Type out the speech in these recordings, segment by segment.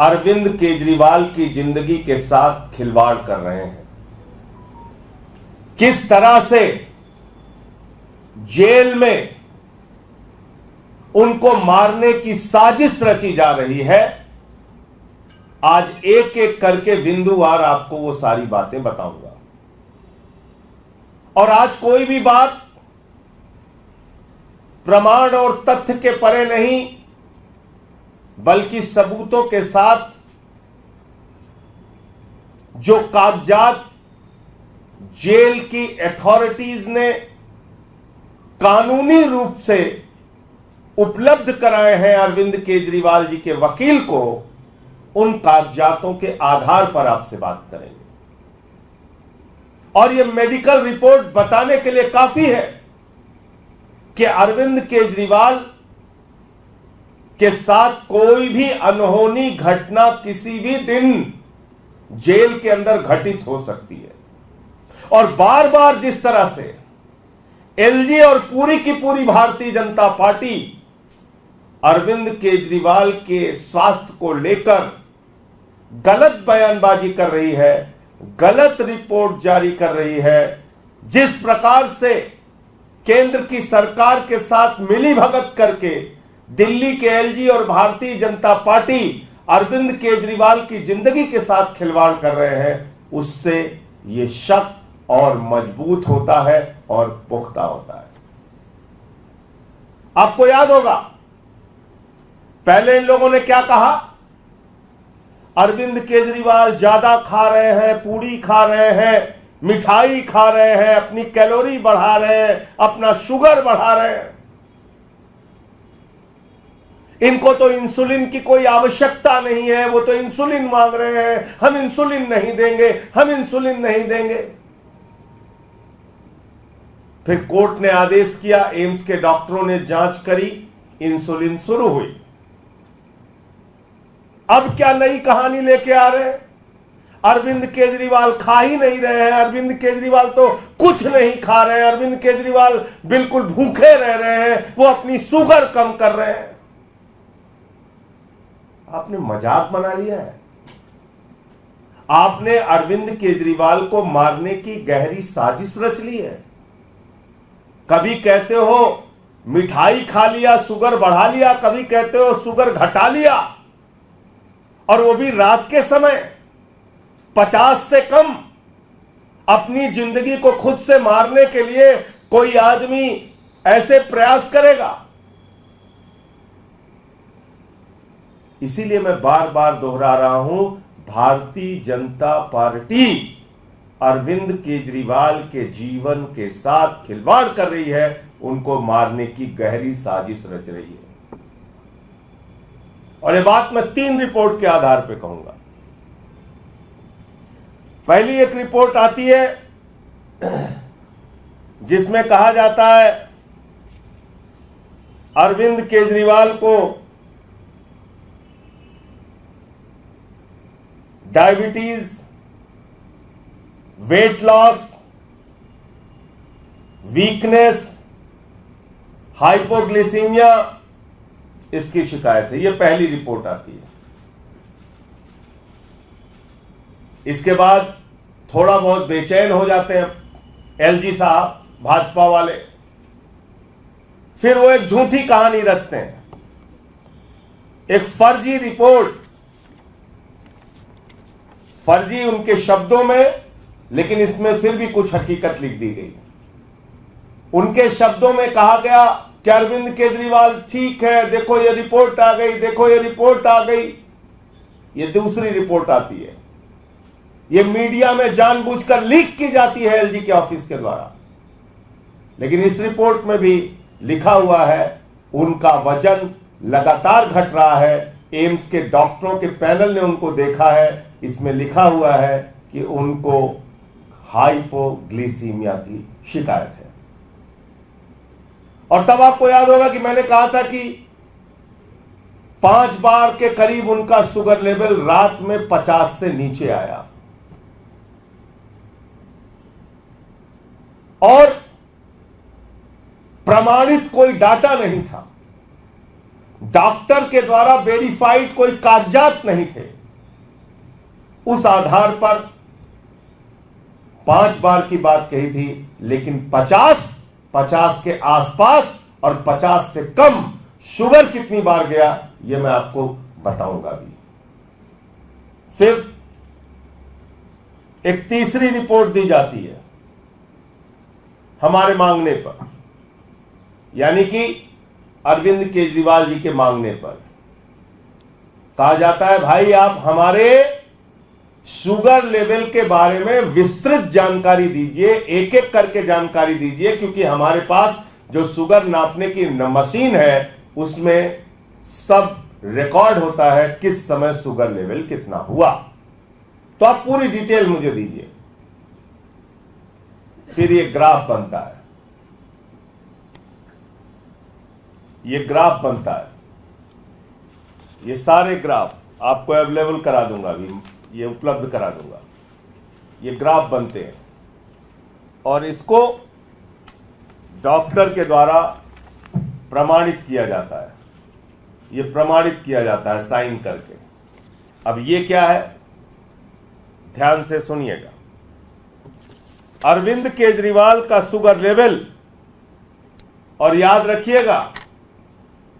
अरविंद केजरीवाल की जिंदगी के साथ खिलवाड़ कर रहे हैं। किस तरह से जेल में उनको मारने की साजिश रची जा रही है, आज एक एक करके बिंदुवार आपको वो सारी बातें बताऊंगा। और आज कोई भी बात प्रमाण और तथ्य के परे नहीं, बल्कि सबूतों के साथ जो कागजात जेल की अथॉरिटीज ने कानूनी रूप से उपलब्ध कराए हैं अरविंद केजरीवाल जी के वकील को, उन कागजातों के आधार पर आपसे बात करेंगे। और यह मेडिकल रिपोर्ट बताने के लिए काफी है कि अरविंद केजरीवाल के साथ कोई भी अनहोनी घटना किसी भी दिन जेल के अंदर घटित हो सकती है। और बार बार जिस तरह से एलजी और पूरी की पूरी भारतीय जनता पार्टी अरविंद केजरीवाल के स्वास्थ्य को लेकर गलत बयानबाजी कर रही है, गलत रिपोर्ट जारी कर रही है, जिस प्रकार से केंद्र की सरकार के साथ मिलीभगत करके दिल्ली के एलजी और भारतीय जनता पार्टी अरविंद केजरीवाल की जिंदगी के साथ खिलवाड़ कर रहे हैं, उससे यह शक और मजबूत होता है और पुख्ता होता है। आपको याद होगा पहले इन लोगों ने क्या कहा, अरविंद केजरीवाल ज्यादा खा रहे हैं, पूड़ी खा रहे हैं, मिठाई खा रहे हैं, अपनी कैलोरी बढ़ा रहे हैं, अपना शुगर बढ़ा रहे हैं, इनको तो इंसुलिन की कोई आवश्यकता नहीं है, वो तो इंसुलिन मांग रहे हैं, हम इंसुलिन नहीं देंगे, हम इंसुलिन नहीं देंगे। फिर कोर्ट ने आदेश किया, एम्स के डॉक्टरों ने जांच करी, इंसुलिन शुरू हुई। अब क्या नई कहानी लेके आ रहे हैं, अरविंद केजरीवाल खा ही नहीं रहे हैं, अरविंद केजरीवाल तो कुछ नहीं खा रहे हैं, अरविंद केजरीवाल बिल्कुल भूखे रह रहे हैं, वो अपनी शुगर कम कर रहे हैं। आपने मजाक बना लिया है। आपने अरविंद केजरीवाल को मारने की गहरी साजिश रच ली है। कभी कहते हो मिठाई खा लिया, शुगर बढ़ा लिया, कभी कहते हो शुगर घटा लिया, और वो भी रात के समय 50 से कम। अपनी जिंदगी को खुद से मारने के लिए कोई आदमी ऐसे प्रयास करेगा? इसीलिए मैं बार बार दोहरा रहा हूं, भारतीय जनता पार्टी अरविंद केजरीवाल के जीवन के साथ खिलवाड़ कर रही है, उनको मारने की गहरी साजिश रच रही है। और ये बात मैं 3 रिपोर्ट के आधार पर कहूंगा। पहली एक रिपोर्ट आती है जिसमें कहा जाता है अरविंद केजरीवाल को डायबिटीज, वेट लॉस, वीकनेस, हाइपोग्लिसीमिया इसकी शिकायत है। यह पहली रिपोर्ट आती है। इसके बाद थोड़ा बहुत बेचैन हो जाते हैं एलजी साहब, भाजपा वाले, फिर वो एक झूठी कहानी रचते हैं, एक फर्जी रिपोर्ट, फर्जी उनके शब्दों में, लेकिन इसमें फिर भी कुछ हकीकत लिख दी गई। उनके शब्दों में कहा गया कि अरविंद केजरीवाल ठीक है, देखो ये रिपोर्ट आ गई, देखो ये रिपोर्ट आ गई। ये दूसरी रिपोर्ट आती है, ये मीडिया में जानबूझकर लीक की जाती है एलजी के ऑफिस के द्वारा। लेकिन इस रिपोर्ट में भी लिखा हुआ है उनका वजन लगातार घट रहा है, एम्स के डॉक्टरों के पैनल ने उनको देखा है, इसमें लिखा हुआ है कि उनको हाइपोग्लिसीमिया की शिकायत है। और तब आपको याद होगा कि मैंने कहा था कि 5 बार के करीब उनका शुगर लेवल रात में 50 से नीचे आया। और प्रमाणित कोई डाटा नहीं था, डॉक्टर के द्वारा वेरीफाइड कोई कागजात नहीं थे। उस आधार पर 5 बार की बात कही थी, लेकिन 50 के आसपास और 50 से कम शुगर कितनी बार गया यह मैं आपको बताऊंगा भी। फिर एक तीसरी रिपोर्ट दी जाती है हमारे मांगने पर, यानी कि अरविंद केजरीवाल जी के मांगने पर कहा जाता है, भाई आप हमारे शुगर लेवल के बारे में विस्तृत जानकारी दीजिए, एक एक करके जानकारी दीजिए, क्योंकि हमारे पास जो शुगर नापने की मशीन है उसमें सब रिकॉर्ड होता है किस समय शुगर लेवल कितना हुआ। तो आप पूरी डिटेल मुझे दीजिए। फिर ये ग्राफ बनता है, ये ग्राफ बनता है, ये सारे ग्राफ आपको अवेलेबल करा दूंगा, अभी ये उपलब्ध करा दूंगा। ये ग्राफ बनते हैं और इसको डॉक्टर के द्वारा प्रमाणित किया जाता है, ये प्रमाणित किया जाता है साइन करके। अब ये क्या है, ध्यान से सुनिएगा। अरविंद केजरीवाल का शुगर लेवल, और याद रखिएगा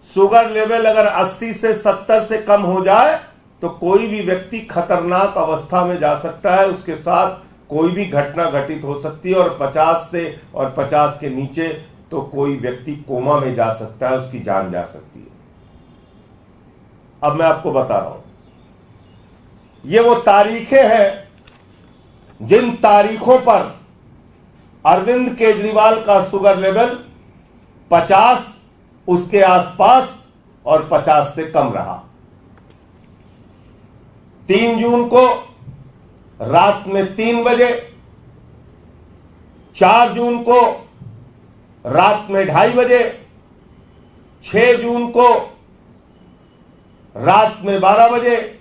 शुगर लेवल अगर 80 से 70 से कम हो जाए तो कोई भी व्यक्ति खतरनाक अवस्था में जा सकता है, उसके साथ कोई भी घटना घटित हो सकती है। और 50 से और 50 के नीचे तो कोई व्यक्ति कोमा में जा सकता है, उसकी जान जा सकती है। अब मैं आपको बता रहा हूं, ये वो तारीखें हैं जिन तारीखों पर अरविंद केजरीवाल का शुगर लेवल 50 उसके आसपास और 50 से कम रहा। 3 जून को रात में 3 बजे, 4 जून को रात में 2:30 बजे, 6 जून को रात में 12 बजे,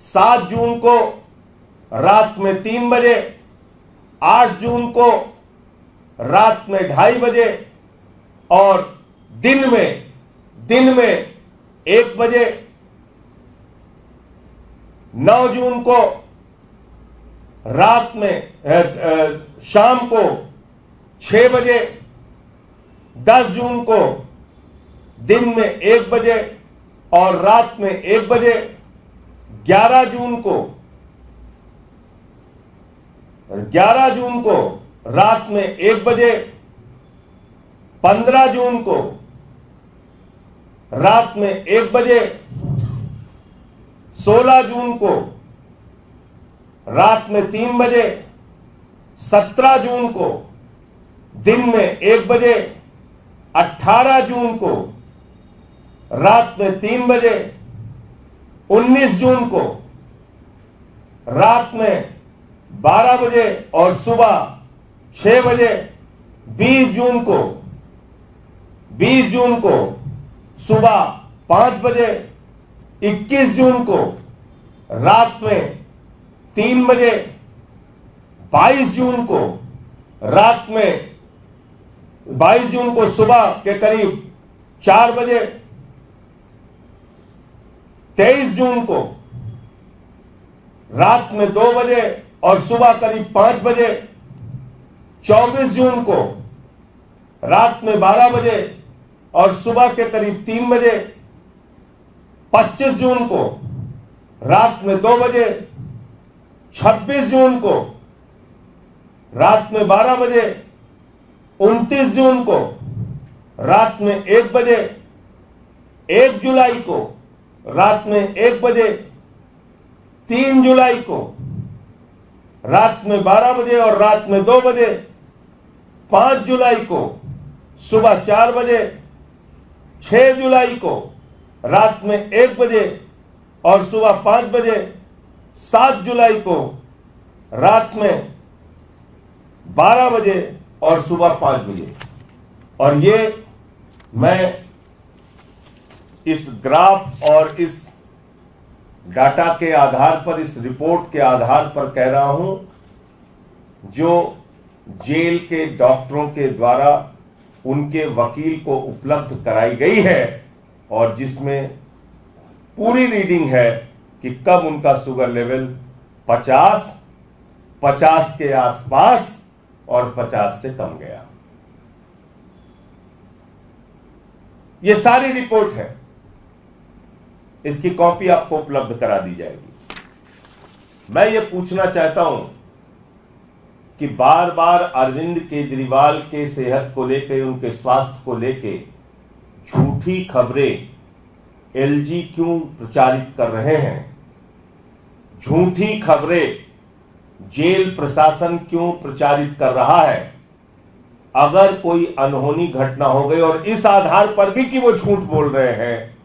7 जून को रात में 3 बजे, 8 जून को रात में 2:30 बजे और दिन में 1 बजे, 9 जून को रात में शाम को 6 बजे, 10 जून को दिन में 1 बजे और रात में 1 बजे, 11 जून को रात में 1 बजे, 15 जून को रात में 1 बजे, 16 जून को रात में 3 बजे, 17 जून को दिन में 1 बजे, 18 जून को रात में 3 बजे, 19 जून को रात में 12 बजे और सुबह 6 बजे, 20 जून को सुबह 5 बजे, 21 जून को रात में 3 बजे, 22 जून को रात में 22 जून को सुबह के करीब 4 बजे, 23 जून को रात में 2 बजे और सुबह करीब 5 बजे, 24 जून को रात में 12 बजे और सुबह के करीब 3 बजे, 25 जून को रात में 2 बजे, 26 जून को रात में 12 बजे, 29 जून को रात में 1 बजे, 1 जुलाई को रात में 1 बजे, 3 जुलाई को रात में 12 बजे और रात में 2 बजे, 5 जुलाई को सुबह 4 बजे, 6 जुलाई को रात में 1 बजे और सुबह 5 बजे, 7 जुलाई को रात में 12 बजे और सुबह 5 बजे। और ये मैं इस ग्राफ और इस डाटा के आधार पर, इस रिपोर्ट के आधार पर कह रहा हूं, जो जेल के डॉक्टरों के द्वारा उनके वकील को उपलब्ध कराई गई है, और जिसमें पूरी रीडिंग है कि कब उनका शुगर लेवल 50 के आसपास और 50 से कम गया। यह सारी रिपोर्ट है, इसकी कॉपी आपको उपलब्ध करा दी जाएगी। मैं ये पूछना चाहता हूं कि बार बार अरविंद केजरीवाल के सेहत को लेकर, उनके स्वास्थ्य को लेकर झूठी खबरें एलजी क्यों प्रचारित कर रहे हैं? झूठी खबरें जेल प्रशासन क्यों प्रचारित कर रहा है? अगर कोई अनहोनी घटना हो गई और इस आधार पर भी कि वो झूठ बोल रहे हैं,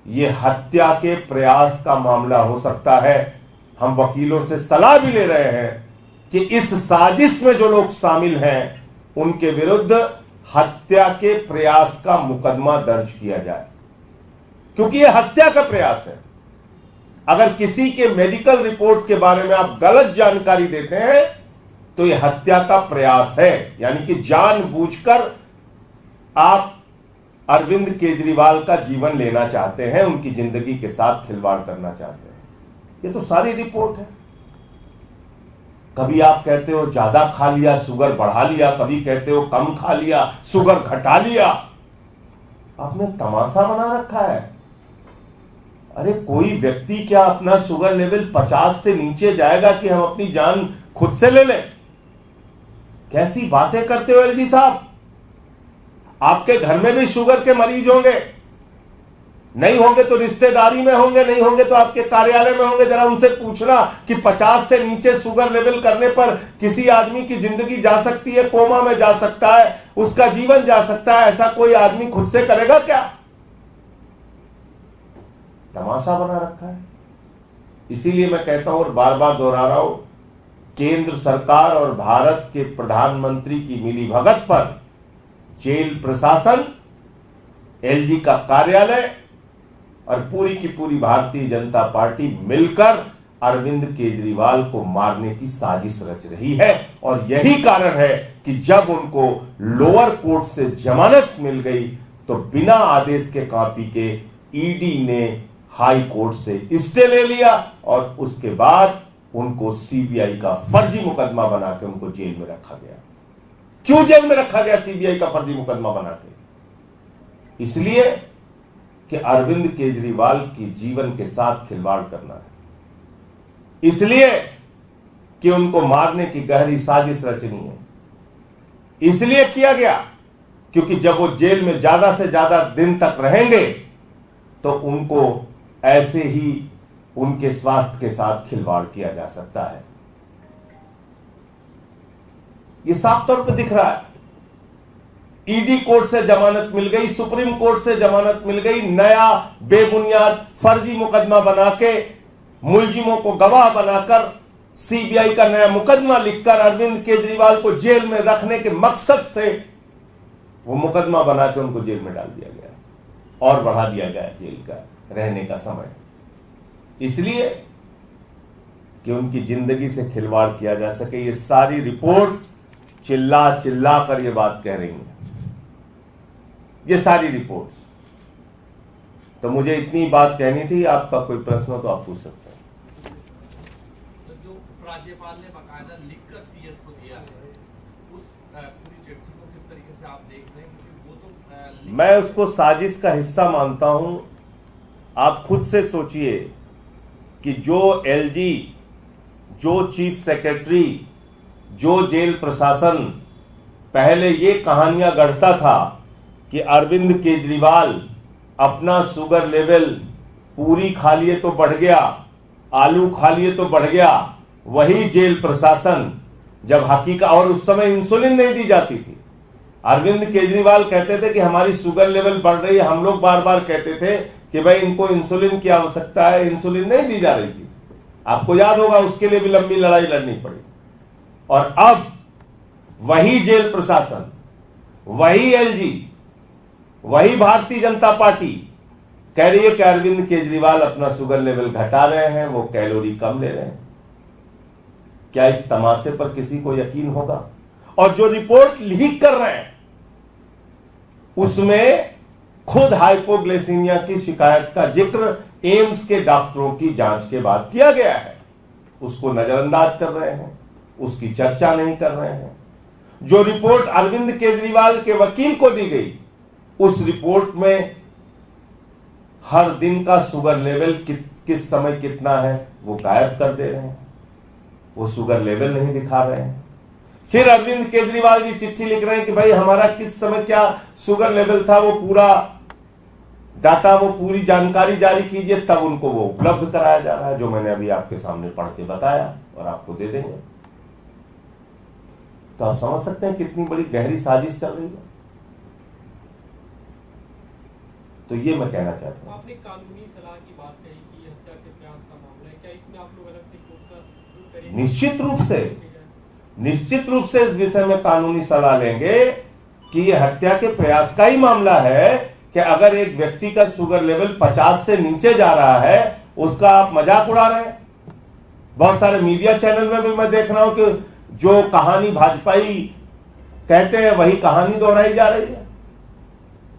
यह हत्या के प्रयास का मामला हो सकता है। हम वकीलों से सलाह भी ले रहे हैं कि इस साजिश में जो लोग शामिल हैं उनके विरुद्ध हत्या के प्रयास का मुकदमा दर्ज किया जाए, क्योंकि यह हत्या का प्रयास है। अगर किसी के मेडिकल रिपोर्ट के बारे में आप गलत जानकारी देते हैं तो यह हत्या का प्रयास है, यानी कि जानबूझकर आप अरविंद केजरीवाल का जीवन लेना चाहते हैं, उनकी जिंदगी के साथ खिलवाड़ करना चाहते हैं। ये तो सारी रिपोर्ट है। कभी आप कहते हो ज्यादा खा लिया, शुगर बढ़ा लिया, कभी कहते हो कम खा लिया, शुगर घटा लिया। आपने तमाशा बना रखा है। अरे कोई व्यक्ति क्या अपना शुगर लेवल 50 से नीचे जाएगा कि हम अपनी जान खुद से ले लें? कैसी बातें करते हो एलजी साहब? आपके घर में भी शुगर के मरीज होंगे, नहीं होंगे तो रिश्तेदारी में होंगे, नहीं होंगे तो आपके कार्यालय में होंगे। जरा उनसे पूछना कि 50 से नीचे शुगर लेवल करने पर किसी आदमी की जिंदगी जा सकती है, कोमा में जा सकता है, उसका जीवन जा सकता है। ऐसा कोई आदमी खुद से करेगा क्या? तमाशा बना रखा है। इसीलिए मैं कहता हूं और बार बार दोहरा रहा हूं, केंद्र सरकार और भारत के प्रधानमंत्री की मिलीभगत पर जेल प्रशासन, एलजी का कार्यालय और पूरी की पूरी भारतीय जनता पार्टी मिलकर अरविंद केजरीवाल को मारने की साजिश रच रही है। और यही कारण है कि जब उनको लोअर कोर्ट से जमानत मिल गई तो बिना आदेश के कॉपी के ईडी ने हाई कोर्ट से स्टे ले लिया और उसके बाद उनको सीबीआई का फर्जी मुकदमा बना के उनको जेल में रखा गया। क्यों जेल में रखा गया सीबीआई का फर्जी मुकदमा बना के? इसलिए कि अरविंद केजरीवाल की जीवन के साथ खिलवाड़ करना है, इसलिए कि उनको मारने की गहरी साजिश रचनी है। इसलिए किया गया क्योंकि जब वो जेल में ज्यादा से ज्यादा दिन तक रहेंगे तो उनको ऐसे ही उनके स्वास्थ्य के साथ खिलवाड़ किया जा सकता है। यह साफ तौर पर दिख रहा है। ईडी कोर्ट से जमानत मिल गई, सुप्रीम कोर्ट से जमानत मिल गई, नया बेबुनियाद फर्जी मुकदमा बना के मुलजिमों को गवाह बनाकर सीबीआई का नया मुकदमा लिखकर अरविंद केजरीवाल को जेल में रखने के मकसद से वो मुकदमा बना के उनको जेल में डाल दिया गया और बढ़ा दिया गया जेल का रहने का समय, इसलिए कि उनकी जिंदगी से खिलवाड़ किया जा सके। ये सारी रिपोर्ट चिल्ला चिल्ला कर ये बात कह रही है, ये सारी रिपोर्ट्स। तो मुझे इतनी बात कहनी थी। आपका कोई प्रश्न हो तो आप पूछ सकते हैं। तो जो राज्यपाल ने बकायदा लिखकर सीएस को दिया है, उस पूरी चिट्ठी को किस तरीके से आप देख रहे हैं? क्योंकि वो तो मैं उसको साजिश का हिस्सा मानता हूं। आप खुद से सोचिए कि जो एलजी, जो चीफ सेक्रेटरी, जो जेल प्रशासन पहले ये कहानियां गढ़ता था कि अरविंद केजरीवाल अपना शुगर लेवल पूरी खा लिए तो बढ़ गया, आलू खा लिए तो बढ़ गया, वही जेल प्रशासन जब हकीकत, और उस समय इंसुलिन नहीं दी जाती थी। अरविंद केजरीवाल कहते थे कि हमारी शुगर लेवल बढ़ रही है, हम लोग बार बार कहते थे कि भाई इनको इंसुलिन की आवश्यकता है, इंसुलिन नहीं दी जा रही थी। आपको याद होगा, उसके लिए भी लंबी लड़ाई लड़नी पड़ी। और अब वही जेल प्रशासन, वही एलजी, वही भारतीय जनता पार्टी कह रही है कि अरविंद केजरीवाल अपना शुगर लेवल घटा रहे हैं, वो कैलोरी कम ले रहे हैं। क्या इस तमाशे पर किसी को यकीन होगा? और जो रिपोर्ट लीक कर रहे हैं उसमें खुद हाइपोग्लाइसीमिया की शिकायत का जिक्र एम्स के डॉक्टरों की जांच के बाद किया गया है। उसको नजरअंदाज कर रहे हैं, उसकी चर्चा नहीं कर रहे हैं। जो रिपोर्ट अरविंद केजरीवाल के वकील को दी गई, उस रिपोर्ट में हर दिन का शुगर लेवल किस समय कितना है वो गायब कर दे रहे हैं। वो शुगर लेवल नहीं दिखा रहे हैं। फिर अरविंद केजरीवाल जी चिट्ठी लिख रहे हैं कि भाई हमारा किस समय क्या शुगर लेवल था, वो पूरा डाटा, वो पूरी जानकारी जारी कीजिए, तब उनको वो उपलब्ध कराया जा रहा है, जो मैंने अभी आपके सामने पढ़ के बताया और आपको दे देंगे। तो आप समझ सकते हैं कितनी बड़ी गहरी साजिश चल रही है। तो ये मैं कहना चाहता हूं। आपने कानूनी सलाह की बात कही कि हत्या के प्रयास का मामला है, क्या इसमें आप लोग अलग से कोर्ट का रुख करेंगे? निश्चित रूप से इस विषय में कानूनी सलाह लेंगे कि यह हत्या के प्रयास का ही मामला है कि अगर एक व्यक्ति का शुगर लेवल 50 से नीचे जा रहा है, उसका आप मजाक उड़ा रहे हैं। बहुत सारे मीडिया चैनल में भी मैं देख रहा हूं कि जो कहानी भाजपाई कहते हैं वही कहानी दोहराई जा रही है।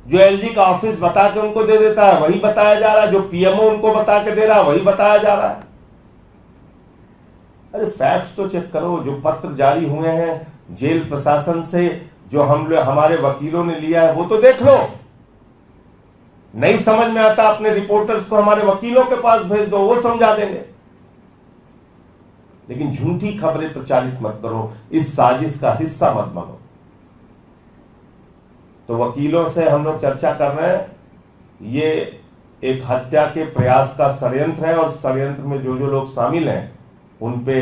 जो एलजी का ऑफिस बता के उनको दे देता है वही बताया जा रहा है, जो पीएमओ उनको बता के दे रहा है वही बताया जा रहा है। अरे फैक्ट्स तो चेक करो। जो पत्र जारी हुए हैं जेल प्रशासन से, जो हमारे वकीलों ने लिया है, वो तो देख लो। नहीं समझ में आता अपने रिपोर्टर्स को हमारे वकीलों के पास भेज दो, वो समझा देंगे। लेकिन झूठी खबरें प्रचारित मत करो, इस साजिश का हिस्सा मत बनो। तो वकीलों से हम लोग चर्चा कर रहे हैं। ये एक हत्या के प्रयास का षड्यंत्र है और षड्यंत्र में जो जो लोग शामिल हैं उन पे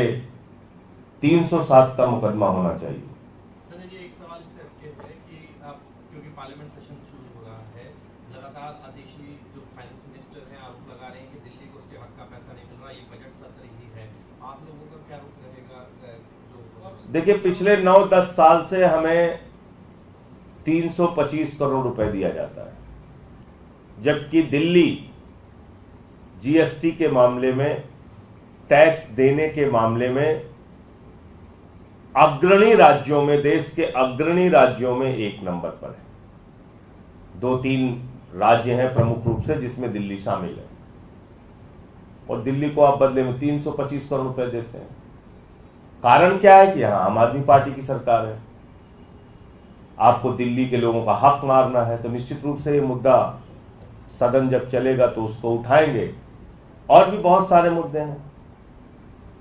307 का मुकदमा होना चाहिए। संजय जी, एक सवाल इससे हटके है कि अब क्योंकि पार्लियामेंट सेशन शुरू हो रहा है, लगातार आदेशी जो फाइनेंस मिनिस्टर हैं आरोप लगा रहे हैं कि दिल्ली को उसके हक का पैसा नहीं मिल रहा, ये बजट सत्र ही है। आप लोगों का क्या रुख रहेगा? देखिए, पिछले 9-10 साल से हमें 325 करोड़ रुपए दिया जाता है, जबकि दिल्ली जीएसटी के मामले में, टैक्स देने के मामले में अग्रणी राज्यों में, देश के अग्रणी राज्यों में 1 नंबर पर है। 2-3 राज्य हैं प्रमुख रूप से जिसमें दिल्ली शामिल है, और दिल्ली को आप बदले में 325 करोड़ रुपए देते हैं। कारण क्या है कि यहां आम आदमी पार्टी की सरकार है। आपको दिल्ली के लोगों का हक मारना है तो निश्चित रूप से ये मुद्दा सदन जब चलेगा तो उसको उठाएंगे। और भी बहुत सारे मुद्दे हैं।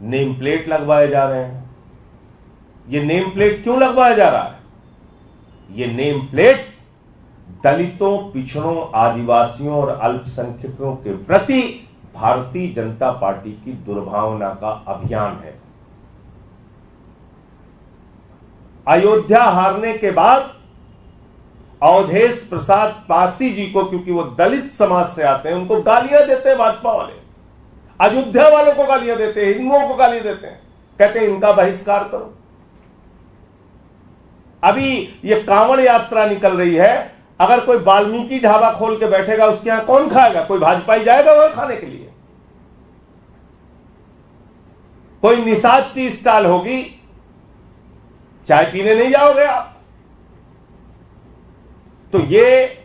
नेम प्लेट लगवाए जा रहे हैं। ये नेम प्लेट क्यों लगवाया जा रहा है? ये नेम प्लेट दलितों, पिछड़ों, आदिवासियों और अल्पसंख्यकों के प्रति भारतीय जनता पार्टी की दुर्भावना का अभियान है। अयोध्या हारने के बाद अवधेश प्रसाद पारसी जी को, क्योंकि वो दलित समाज से आते हैं, उनको गालियां देते हैं भाजपा वाले। अयोध्या वालों को गालियां देते हैं, हिंदुओं को गाली देते हैं, कहते हैं इनका बहिष्कार करो। अभी ये कांवड़ यात्रा निकल रही है, अगर कोई वाल्मीकि ढाबा खोल के बैठेगा उसके यहां कौन खाएगा? कोई भाजपाई जाएगा वहां खाने के लिए? कोई निषाद टी स्टॉल होगी, चाय पीने नहीं जाओगे आप। तो ये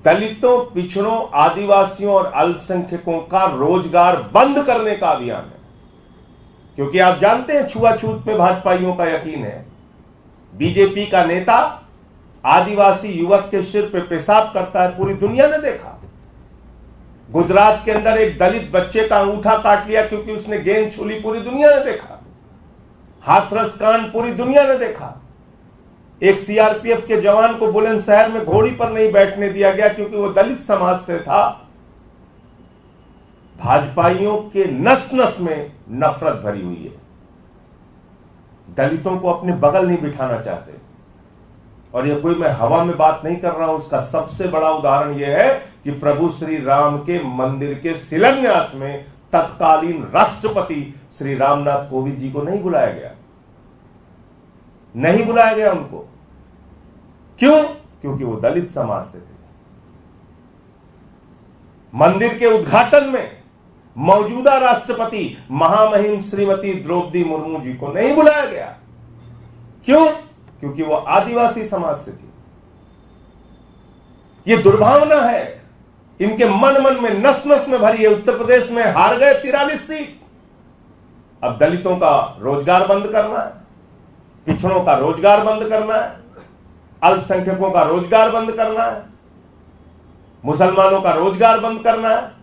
दलितों, पिछड़ों, आदिवासियों और अल्पसंख्यकों का रोजगार बंद करने का अभियान है। क्योंकि आप जानते हैं छुआछूत में भाजपाइयों का यकीन है। बीजेपी का नेता आदिवासी युवक के सिर पे पेशाब करता है, पूरी दुनिया ने देखा। गुजरात के अंदर एक दलित बच्चे का अंगूठा काट लिया क्योंकि उसने गेंद छू ली, पूरी दुनिया ने देखा। हाथरस कांड पूरी दुनिया ने देखा। एक सीआरपीएफ के जवान को बुलंदशहर में घोड़ी पर नहीं बैठने दिया गया क्योंकि वो दलित समाज से था। भाजपाइयों के नस नस में नफरत भरी हुई है। दलितों को अपने बगल नहीं बिठाना चाहते। और ये कोई मैं हवा में बात नहीं कर रहा हूं, उसका सबसे बड़ा उदाहरण यह है कि प्रभु श्री राम के मंदिर के शिलान्यास में तत्कालीन राष्ट्रपति श्री रामनाथ कोविंद जी को नहीं बुलाया गया। नहीं बुलाया गया उनको। क्यों? क्योंकि वो दलित समाज से थे। मंदिर के उद्घाटन में मौजूदा राष्ट्रपति महामहिम श्रीमती द्रौपदी मुर्मू जी को नहीं बुलाया गया। क्यों? क्योंकि वो आदिवासी समाज से थी। ये दुर्भावना है, इनके मन मन में नस नस में भरी है। उत्तर प्रदेश में हार गए 43 सीट, अब दलितों का रोजगार बंद करना है, पिछड़ों का रोजगार बंद करना है, अल्पसंख्यकों का रोजगार बंद करना है, मुसलमानों का रोजगार बंद करना है।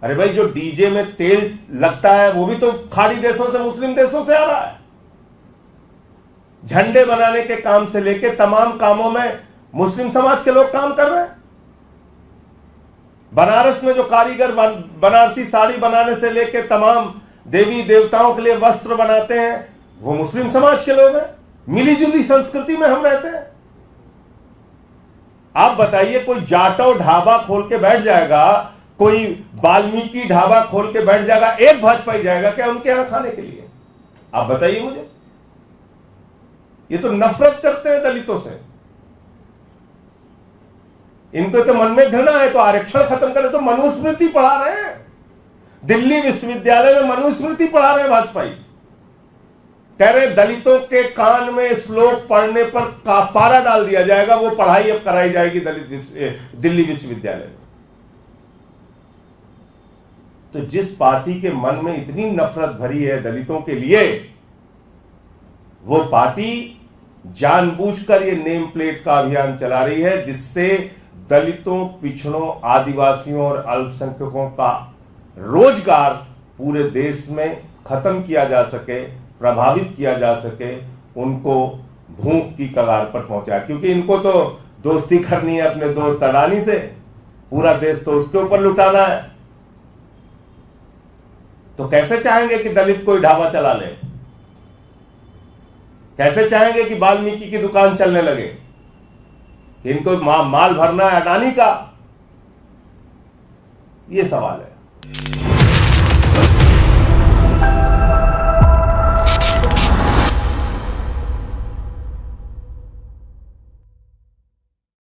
अरे भाई, जो डीजे में तेल लगता है वो भी तो खाड़ी देशों से, मुस्लिम देशों से आ रहा है। झंडे बनाने के काम से लेके तमाम कामों में मुस्लिम समाज के लोग काम कर रहे हैं। बनारस में जो कारीगर बनारसी साड़ी बनाने से लेके तमाम देवी देवताओं के लिए वस्त्र बनाते हैं, वो मुस्लिम समाज के लोग हैं। मिलीजुली संस्कृति में हम रहते हैं। आप बताइए, कोई जाटव ढाबा खोल के बैठ जाएगा, कोई वाल्मीकि ढाबा खोल के बैठ जाएगा, एक भाजपाई जाएगा क्या उनके यहां खाने के लिए? आप बताइए मुझे। ये तो नफरत करते हैं दलितों से। इनको तो मन में घृणा है, तो आरक्षण खत्म करें। तो मनुस्मृति पढ़ा रहे हैं, दिल्ली विश्वविद्यालय में मनुस्मृति पढ़ा रहे हैं भाजपाई। कह रहे दलितों के कान में श्लोक पढ़ने पर पारा डाल दिया जाएगा, वो पढ़ाई अब कराई जाएगी दिल्ली विश्वविद्यालय में। तो जिस पार्टी के मन में इतनी नफरत भरी है दलितों के लिए, वो पार्टी जानबूझकर ये नेम प्लेट का अभियान चला रही है, जिससे दलितों, पिछड़ों, आदिवासियों और अल्पसंख्यकों का रोजगार पूरे देश में खत्म किया जा सके, प्रभावित किया जा सके, उनको भूख की कगार पर पहुंचा। क्योंकि इनको तो दोस्ती करनी है अपने दोस्त अडानी से, पूरा देश तो उसके ऊपर लुटाना है। तो कैसे चाहेंगे कि दलित कोई ढाबा चला ले? कैसे चाहेंगे कि वाल्मीकि की दुकान चलने लगे? इनको माल भरना है अडानी का? ये सवाल है।